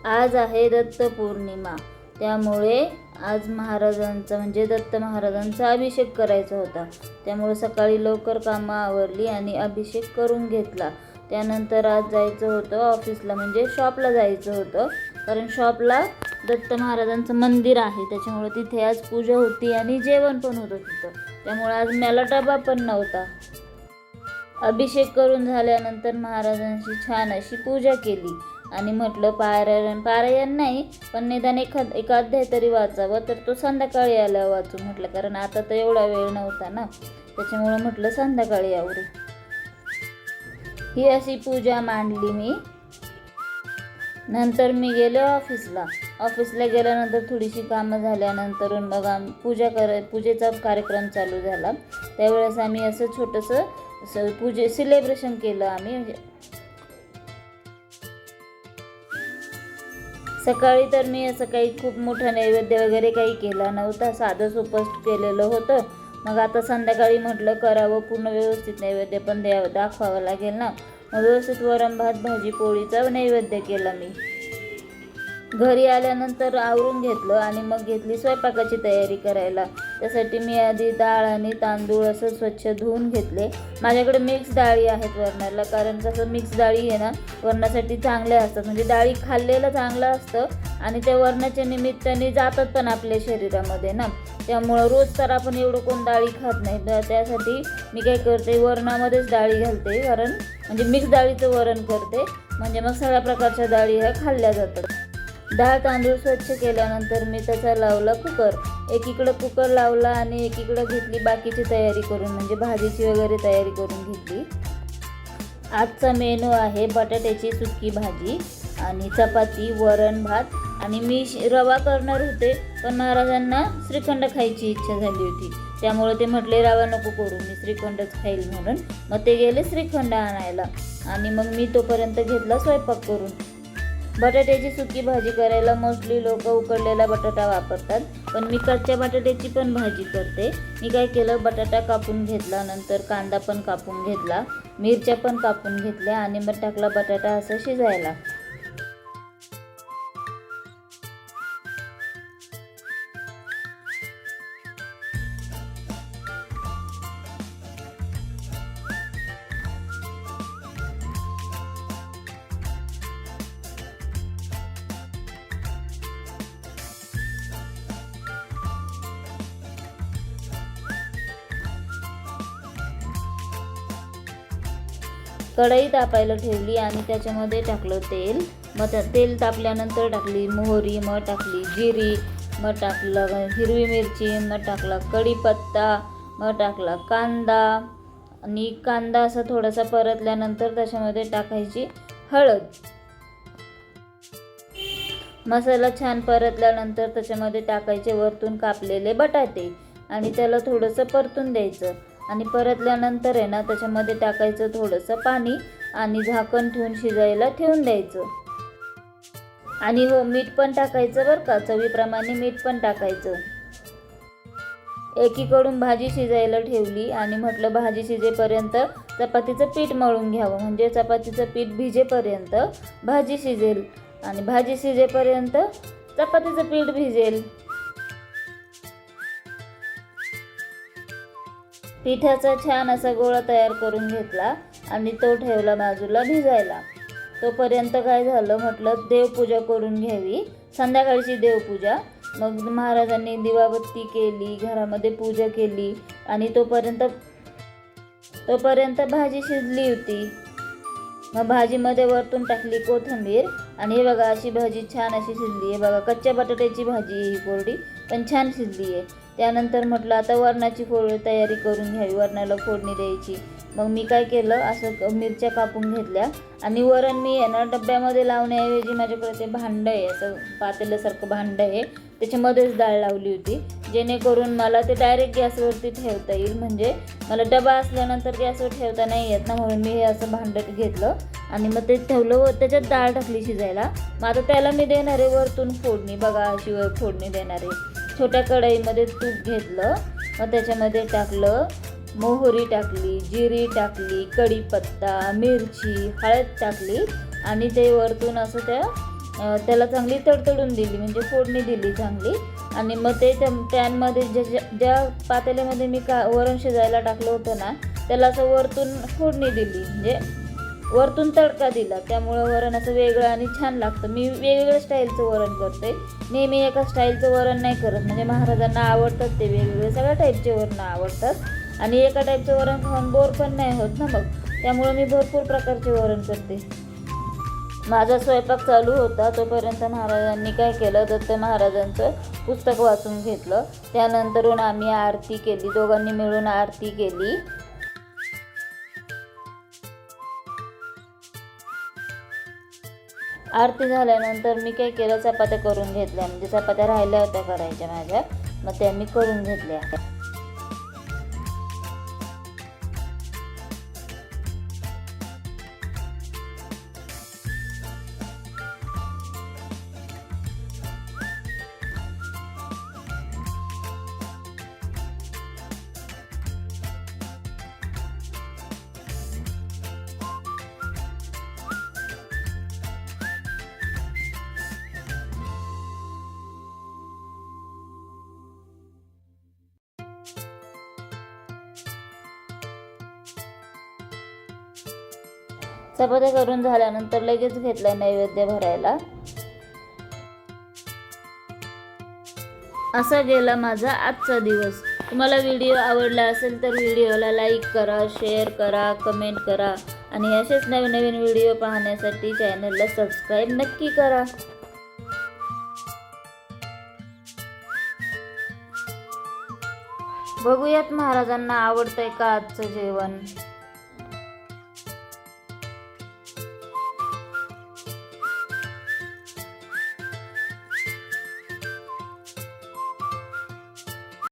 आज आहे दत्त पौर्णिमा, त्यामुळे आज महाराजांचा म्हणजे दत्त महाराजांचा अभिषेक करायचा होता. त्यामुळे सकाळी लवकर कामं आवरली आणि अभिषेक करून घेतला. त्यानंतर आज जायचं होतं ऑफिसला, म्हणजे शॉपला जायचं होतं, कारण शॉपला दत्त महाराजांचं मंदिर आहे, त्याच्यामुळे तिथे आज पूजा होती आणि जेवण पण होतं तिथं. त्यामुळे आज मला डबा पण नव्हता. अभिषेक करून झाल्यानंतर महाराजांची छान अशी पूजा केली आणि म्हटलं पारायण नाही पण निदान एक अध्याय तरी वाचावं, तर तो संध्याकाळी आल्यावर वाचू म्हटलं, कारण आता तर एवढा वेळ नव्हता ना, त्याच्यामुळं म्हटलं संध्याकाळी आवरू. ही अशी पूजा मांडली मी. नंतर मी गेले ऑफिसला गेल्यानंतर थोडीशी कामं झाल्यानंतर मग पूजेचा कार्यक्रम चालू झाला. त्यावेळेस आम्ही असं छोटंसं सेलिब्रेशन केलं आम्ही. म्हणजे सकाळी तर मी असं काही खूप मोठा नैवेद्य वगैरे काही केला नव्हता, साधं सोपं केलेलं होतं. मग आता संध्याकाळी म्हटलं करावं, पूर्ण व्यवस्थित नैवेद्य पण दाखवावं लागेल ना. मग व्यवस्थित वरण भात भाजी पोळीचा नैवेद्य केला मी. घरी आल्यानंतर आवरून घेतलं आणि मग घेतली स्वयंपाकाची तयारी करायला. त्यासाठी मी आधी डाळ आणि तांदूळ असं स्वच्छ धुवून घेतले. माझ्याकडे मिक्स डाळी आहेत वरणाला, कारण कसं मिक्स डाळी आहे ना वरणासाठी चांगल्या असतात, म्हणजे डाळी खाल्लेलं चांगलं असतं आणि त्या वरणाच्या निमित्ताने जातात पण आपल्या शरीरामध्ये ना. त्यामुळं रोज तर आपण एवढं कोण डाळी खात नाही, त्यासाठी मी काय करते वरणामध्येच डाळी घालते, कारण म्हणजे मिक्स डाळीचं वरण करते, म्हणजे मग सगळ्या प्रकारच्या डाळी ह्या खाल्ल्या जातात. डाळ तांदूळ स्वच्छ केल्यानंतर मी त्याचा लावला कुकर. एकीकडं कुकर लावला आणि एकीकडं घेतली बाकीची तयारी करून, म्हणजे भाजीची वगैरे तयारी करून घेतली. आजचा मेनू आहे बटाट्याची सुकी भाजी आणि चपाती, वरण भात. आणि मी रवा करणार होते, पण महाराजांना श्रीखंड खायची इच्छा झाली होती, त्यामुळे ते म्हटले रवा नको करू, मी श्रीखंडच खाईल म्हणून. मग ते गेले श्रीखंड आणायला आणि मग मी तोपर्यंत घेतला स्वयंपाक करून. बटाट्याची सुकी भाजी करायला मोस्टली लोक उकडलेला बटाटा वापरतात, पण मी कच्च्या बटाट्याची पण भाजी करते. मी काय केलं, बटाटा कापून घेतला, नंतर कांदा पण कापून घेतला, मिरच्या पण कापून घेतल्या आणि मग टाकला बटाटा असं शिजायला. कढई तापायला ठेवली आणि त्याच्यामध्ये टाकलं तेल. मग तेल तापल्यानंतर टाकली मोहरी, मग टाकली जिरी, मग टाकलं हिरवी मिरची, मग टाकला कढीपत्ता, मग टाकला कांदा आणि कांदा असा थोडासा परतल्यानंतर त्याच्यामध्ये टाकायची हळद. मसाला छान परतल्यानंतर त्याच्यामध्ये टाकायचे वरतून कापलेले बटाटे आणि त्याला थोडंसं परतून द्यायचं. आणि परतल्यानंतर आहे ना त्याच्यामध्ये टाकायचं थोडंसं पाणी आणि झाकण ठेवून शिजायला ठेवून द्यायचं. आणि हो, मीठ पण टाकायचं बरं का, चवीप्रमाणे मीठ पण टाकायचं. एकीकडून भाजी शिजायला ठेवली आणि म्हटलं भाजी शिजेपर्यंत चपातीचं पीठ मळून घ्यावं, म्हणजे चपातीचं पीठ भिजेपर्यंत भाजी शिजेल आणि भाजी शिजेपर्यंत चपातीचं पीठ भिजेल. पिठाचा छान असा गोळा तयार करून घेतला आणि तो ठेवला बाजूला भिजायला. तोपर्यंत काय झालं, म्हटलं देवपूजा करून घ्यावी, संध्याकाळची देवपूजा. मग महाराजांनी दिवाबत्ती केली, घरामध्ये पूजा केली आणि तोपर्यंत भाजी शिजली होती. मग भाजीमध्ये वरतून टाकली कोथिंबीर आणि हे बघा अशी भाजी छान अशी शिजली आहे बघा. कच्च्या बटाट्याची भाजी आहे ही, कोरडी पण छान शिजली आहे. त्यानंतर म्हटलं आता वरणाची तयारी करून घ्यावी, वरणाला फोडणी द्यायची. मग मी काय केलं, असं मिरच्या कापून घेतल्या आणि वरण मी आहे ना डब्यामध्ये लावण्याऐवजी माझ्याकडे ते भांडं आहे, असं पातेल्यासारखं भांडं आहे, त्याच्यामध्येच डाळ लावली होती, जेणेकरून मला ते डायरेक्ट गॅसवरती ठेवता येईल. म्हणजे मला डबा असल्यानंतर गॅसवर ठेवता नाही येत ना, म्हणून मी हे असं भांडं घेतलं आणि मग ते ठेवलं व त्याच्यात डाळ टाकली शिजायला. मग आता त्याला मी देणार आहे वरतून फोडणी, बघा अशी फोडणी देणार आहे. छोट्या कढईमध्ये तूप घेतलं, मग त्याच्यामध्ये टाकलं मोहरी, टाकली जिरी, टाकली कढीपत्ता, मिरची, हळद टाकली आणि ते वरतून असं त्या त्याला चांगली तडतडून दिली, म्हणजे फोडणी दिली चांगली. आणि मग ते पॅनमध्ये ज्या पातेल्यामध्ये मी वरण शिजायला टाकलं होतं ना, त्याला असं वरतून फोडणी दिली, म्हणजे वरतून तडका दिला. त्यामुळं वरण असं वेगळं आणि छान लागतं. मी वेगवेगळ्या स्टाईलचं वरण करते, नेहमी एका स्टाईलचं वरण नाही करत. म्हणजे महाराजांना आवडतात ते वेगवेगळे, सगळ्या टाईपचे वरण आवडतात आणि एका टाईपचं वरण खाऊन बोर पण नाही होत ना मग. त्यामुळं मी भरपूर प्रकारचे वरण करते. माझा स्वयंपाक चालू होता तोपर्यंत महाराजांनी काय केलं, दत्त महाराजांचं पुस्तक वाचून घेतलं. त्यानंतरून आम्ही आरती केली, दोघांनी मिळून आरती केली. आरती झाल्यानंतर मी काय केलं, चपात्या करून घेतल्या. म्हणजे चपात्या राहिल्या होत्या करायच्या माझ्या, मग त्या मी करून घेतल्या. चपात्या करून झाल्यानंतर लगेच घेतला नैवेद्य भरायला. असा गेला माझा आजचा दिवस. तुम्हाला व्हिडिओ आवडला असेल तर व्हिडिओला लाईक करा, शेअर करा, कमेंट करा आणि असेच नवीन नवीन व्हिडिओ पाहण्यासाठी चॅनलला सबस्क्राईब नक्की करा. बघूयात महाराजांना आवडतंय का आजचं जेवण.